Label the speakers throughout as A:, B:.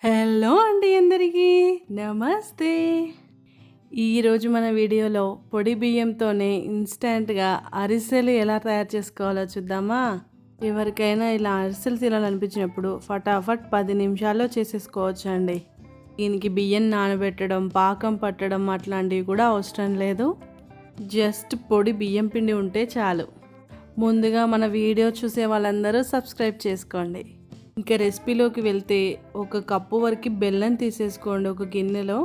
A: Hello అండి అందరికీ నమస్తే. ఈరోజు మన వీడియోలో పొడి బియ్యంతోనే ఇన్స్టెంట్గా అరిసెలు ఎలా తయారు చేసుకోవాలో చూద్దామా. ఎవరికైనా ఇలా అరిసెలు తినాలనిపించినప్పుడు ఫటాఫట్ 10 నిమిషాల్లో చేసేసుకోవచ్చు అండి. దీనికి బియ్యం నానబెట్టడం, పాకం పట్టడం అట్లాంటివి కూడా అవసరం లేదు. జస్ట్ పొడి బియ్యం పిండి ఉంటే చాలు. ముందుగా మన వీడియో చూసే వాళ్ళందరూ సబ్స్క్రైబ్ చేసుకోండి. ఇంకా రెసిపీలోకి వెళ్తే 1 కప్పు వరకు బెల్లం తీసేసుకోండి ఒక గిన్నెలో.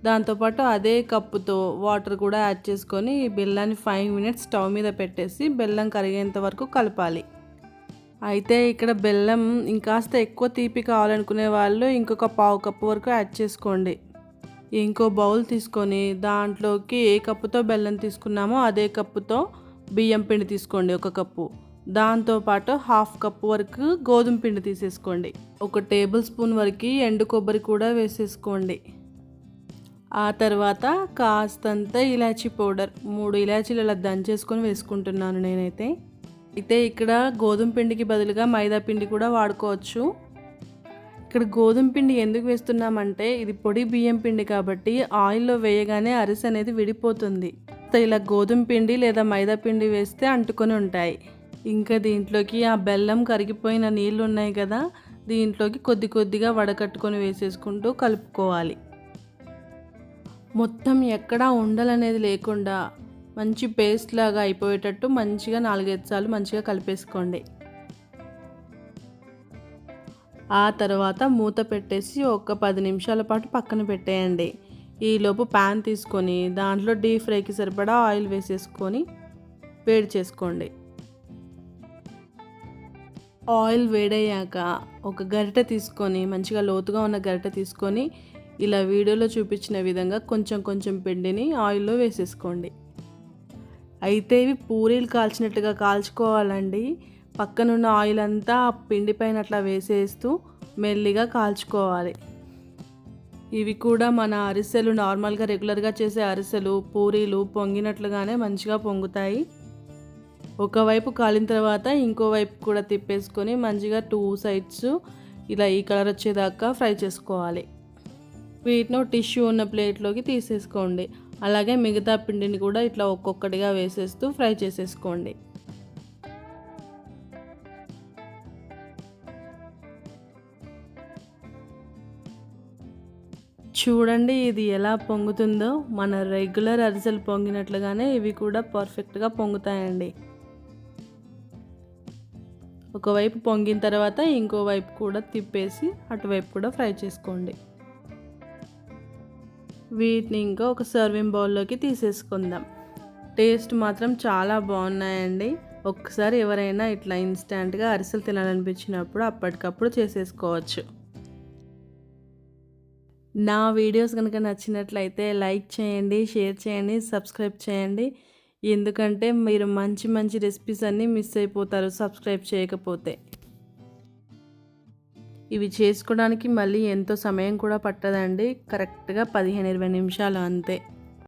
A: దాంతోపాటు అదే కప్పుతో వాటర్ కూడా యాడ్ చేసుకొని ఈ బెల్లాన్ని 5 మినిట్స్ స్టవ్ మీద పెట్టేసి బెల్లం కరిగేంత వరకు కలపాలి. అయితే ఇక్కడ బెల్లం ఇంకాస్త ఎక్కువ తీపి కావాలనుకునే వాళ్ళు ఇంకొక పావు కప్పు వరకు యాడ్ చేసుకోండి. ఇంకో బౌల్ తీసుకొని దాంట్లోకి ఏ కప్పుతో బెల్లం తీసుకున్నామో అదే కప్పుతో బియ్యం పిండి తీసుకోండి 1 కప్పు. దాంతోపాటు 1/2 కప్పు వరకు గోధుమ పిండి తీసేసుకోండి. 1 టేబుల్ స్పూన్ వరకు ఎండు కొబ్బరి కూడా వేసేసుకోండి. ఆ తర్వాత కాస్తంత ఇలాచీ పౌడర్ 3 ఇలాచీలు అలా దంచేసుకొని వేసుకుంటున్నాను నేనైతే. అయితే ఇక్కడ గోధుమ పిండికి బదులుగా మైదా పిండి కూడా వాడుకోవచ్చు. ఇక్కడ గోధుమ పిండి ఎందుకు వేస్తున్నామంటే ఇది పొడి బియ్యం పిండి కాబట్టి ఆయిల్లో వేయగానే అరిసె అనేది విడిపోతుంది. ఇలా గోధుమ పిండి లేదా మైదా పిండి వేస్తే అంటుకొని ఉంటాయి. ఇంకా దీంట్లోకి ఆ బెల్లం కరిగిపోయిన నీళ్ళు ఉన్నాయి కదా, దీంట్లోకి కొద్ది కొద్దిగా వడకట్టుకొని వేసేసుకుంటూ కలుపుకోవాలి. మొత్తం ఎక్కడా ఉండలనేది లేకుండా మంచి పేస్ట్ లాగా అయిపోయేటట్టు మంచిగా 4-5 సార్లు మంచిగా కలిపేసుకోండి. ఆ తర్వాత మూత పెట్టేసి ఒక 10 నిమిషాల పాటు పక్కన పెట్టేయండి. ఈలోపు ప్యాన్ తీసుకొని దాంట్లో డీప్ ఫ్రైకి సరిపడా ఆయిల్ వేసేసుకొని వేడి చేసుకోండి. ఆయిల్ వేడయ్యాక ఒక గరిటె తీసుకొని మంచిగా లోతుగా ఉన్న గరిటె తీసుకొని ఇలా వీడియోలో చూపించిన విధంగా కొంచెం కొంచెం పిండిని ఆయిల్లో వేసేసుకోండి. అయితే ఇవి పూరీలు కాల్చినట్టుగా కాల్చుకోవాలండి. పక్కనున్న ఆయిల్ అంతా ఆ పిండి పైన అట్లా వేసేస్తూ మెల్లిగా కాల్చుకోవాలి. ఇవి కూడా మన అరిసెలు నార్మల్గా రెగ్యులర్గా చేసే అరిసెలు పూరీలు పొంగినట్లుగానే మంచిగా పొంగుతాయి. ఒకవైపు కాలిన తర్వాత ఇంకో వైపు కూడా తిప్పేసుకొని మంచిగా 2 సైడ్స్ ఇలా ఈ కలర్ వచ్చేదాకా ఫ్రై చేసుకోవాలి. వీటిని టిష్యూ ఉన్న ప్లేట్లోకి తీసేసుకోండి. అలాగే మిగతా పిండిని కూడా ఇట్లా ఒక్కొక్కటిగా వేసేస్తూ ఫ్రై చేసేసుకోండి. చూడండి ఇది ఎలా పొంగుతుందో. మన రెగ్యులర్ అరిసెలు పొంగినట్లుగానే ఇవి కూడా పర్ఫెక్ట్గా పొంగుతాయండి. ఒకవైపు పొంగిన తర్వాత ఇంకో వైపు కూడా తిప్పేసి అటువైపు కూడా ఫ్రై చేసుకోండి. వీటిని ఇంకా ఒక సర్వింగ్ బౌల్లోకి తీసేసుకుందాం. టేస్ట్ మాత్రం చాలా బాగున్నాయండి. ఒక్కసారి ఎవరైనా ఇట్లా ఇన్స్టెంట్గా అరిసెలు తినాలనిపించినప్పుడు అప్పటికప్పుడు చేసేసుకోవచ్చు. నా వీడియోస్ కనుక నచ్చినట్లయితే లైక్ చేయండి, షేర్ చేయండి, సబ్స్క్రైబ్ చేయండి. ఎందుకంటే మీరు మంచి మంచి రెసిపీస్ అన్నీ మిస్ అయిపోతారు సబ్స్క్రైబ్ చేయకపోతే. ఇవి చేసుకోవడానికి మళ్ళీ ఎంతో సమయం కూడా పట్టదండి. కరెక్ట్గా 15-20 నిమిషాలు అంతే.